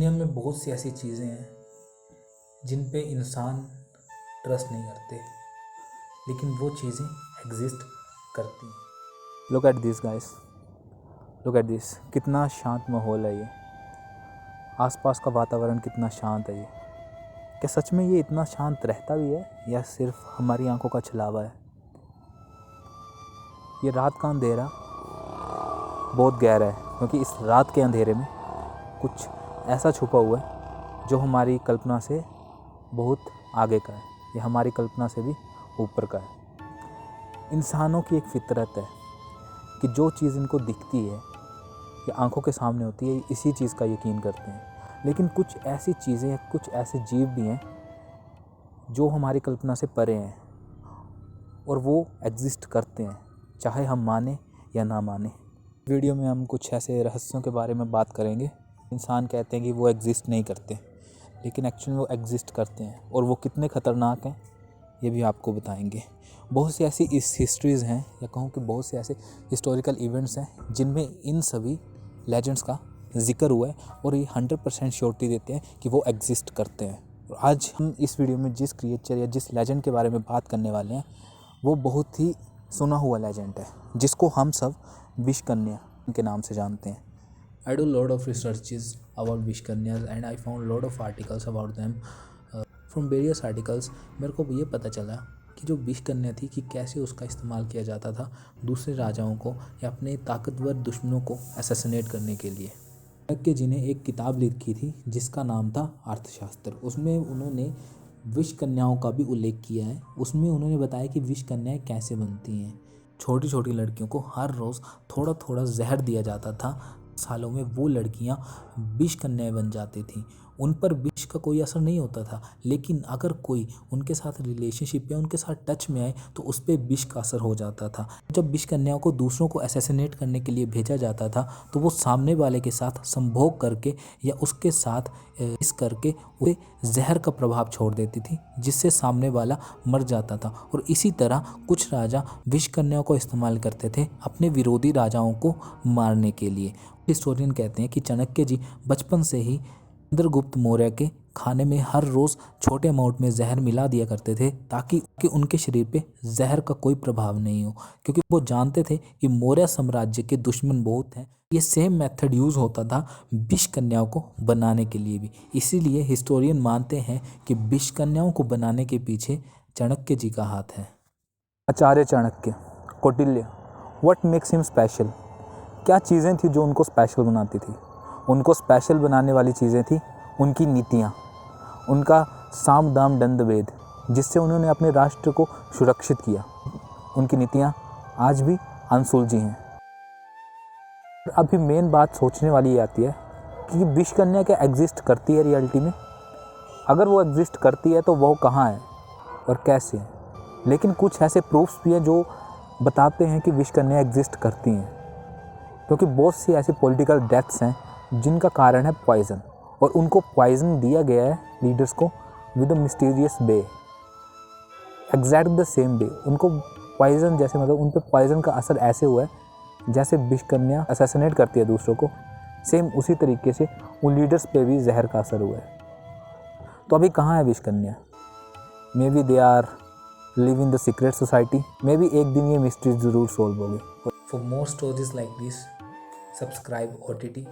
दुनिया में बहुत सी ऐसी चीज़ें हैं जिन पे इंसान ट्रस्ट नहीं करते, लेकिन वो चीज़ें एग्जिस्ट करती हैं। Look at this guys, look at this. कितना शांत माहौल है ये। आसपास का वातावरण कितना शांत है ये। क्या सच में ये इतना शांत रहता भी है या सिर्फ हमारी आंखों का छलावा है? ये रात का अंधेरा बहुत गहरा है, क्योंकि इस रात के अंधेरे में कुछ ऐसा छुपा हुआ है जो हमारी कल्पना से बहुत आगे का है, ये हमारी कल्पना से भी ऊपर का है। इंसानों की एक फितरत है कि जो चीज़ इनको दिखती है या आंखों के सामने होती है, इसी चीज़ का यकीन करते हैं। लेकिन कुछ ऐसी चीज़ें, कुछ ऐसे जीव भी हैं जो हमारी कल्पना से परे हैं और वो एग्जिस्ट करते हैं, चाहे हम माने या ना माने। वीडियो में हम कुछ ऐसे रहस्यों के बारे में बात करेंगे। इंसान कहते हैं कि वो एग्जिस्ट नहीं करते, लेकिन एक्चुअली वो एग्जिस्ट करते हैं, और वो कितने ख़तरनाक हैं ये भी आपको बताएंगे। बहुत सी ऐसी हिस्ट्रीज़ हैं, या कहूँ कि बहुत से ऐसे हिस्टोरिकल इवेंट्स हैं जिनमें इन सभी लेजेंड्स का जिक्र हुआ है, और ये 100% श्योरिटी देते हैं कि वो एग्जिस्ट करते हैं। और आज हम इस वीडियो में जिस क्रिएचर या जिस लेजेंड के बारे में बात करने वाले हैं, वो बहुत ही सुना हुआ लेजेंड है, जिसको हम सब विषकन्या के नाम से जानते हैं। I do lot of researches about विषकन्यास and I found lot of articles about them. From various articles मेरे को ये पता चला कि जो विषकन्या थी कि कैसे उसका इस्तेमाल किया जाता था दूसरे राजाओं को या अपने ताकतवर दुश्मनों को असैसिनेट करने के लिए। चाणक्य जी ने एक किताब लिखी थी जिसका नाम था अर्थशास्त्र। उसमें उन्होंने विषकन्याओं का भी उल्लेख किया है। उसमें उन्होंने बताया कि विषकन्याएँ कैसे बनती हैं। छोटी छोटी लड़कियों को हर रोज़ थोड़ा थोड़ा जहर दिया जाता था। सालों में वो लड़कियां विषकन्याएँ बन जाती थीं। उन पर विष का कोई असर नहीं होता था, लेकिन अगर कोई उनके साथ रिलेशनशिप या उनके साथ टच में आए तो उस पर विष का असर हो जाता था। जब विषकन्याओं को दूसरों को असैसिनेट करने के लिए भेजा जाता था तो वो सामने वाले के साथ संभोग करके या उसके साथ इस करके उसे जहर का प्रभाव छोड़ देती थी, जिससे सामने वाला मर जाता था। और इसी तरह कुछ राजा विषकन्याओं को इस्तेमाल करते थे अपने विरोधी राजाओं को मारने के लिए। हिस्टोरियन कहते हैं कि चाणक्य जी बचपन से ही चंद्रगुप्त मौर्य के खाने में हर रोज़ छोटे अमाउंट में जहर मिला दिया करते थे, ताकि उनके शरीर पे जहर का कोई प्रभाव नहीं हो, क्योंकि वो जानते थे कि मौर्य साम्राज्य के दुश्मन बहुत हैं। ये सेम मेथड यूज़ होता था विषकन्याओं को बनाने के लिए भी। इसीलिए हिस्टोरियन मानते हैं कि विषकन्याओं को बनाने के पीछे चाणक्य जी का हाथ है। Acharya Chanakya, Kautilya, what makes him special? क्या चीज़ें थी जो उनको स्पेशल बनाती थी? उनको स्पेशल बनाने वाली चीज़ें थी उनकी नीतियाँ, उनका साम दाम दंड भेद, जिससे उन्होंने अपने राष्ट्र को सुरक्षित किया। उनकी नीतियाँ आज भी अनसुलझी हैं। अभी मेन बात सोचने वाली ये आती है कि विषकन्या क्या एग्जिस्ट करती है रियलिटी में? अगर वो एग्जिस्ट करती है तो वो कहाँ है और कैसे है? लेकिन कुछ ऐसे प्रूफ्स भी हैं जो बताते हैं कि विषकन्या एग्जिस्ट करती हैं, क्योंकि बहुत सी ऐसी पॉलिटिकल डेथ्स हैं जिनका कारण है पॉइज़न, और उनको पॉइज़न दिया गया है लीडर्स को with a mysterious way, exact the same way. उनको पॉइज़न जैसे, मतलब उन पर पॉइज़न का असर ऐसे हुआ है जैसे विषकन्या असैसिनेट करती है दूसरों को, सेम उसी तरीके से उन लीडर्स पे भी जहर का असर हुआ है। तो अभी कहाँ है विषकन्या? May be they are live in the secret society. May be एक दिन ये मिस्ट्री ज़रूर सॉल्व होगी। For more stories like this, subscribe OTT.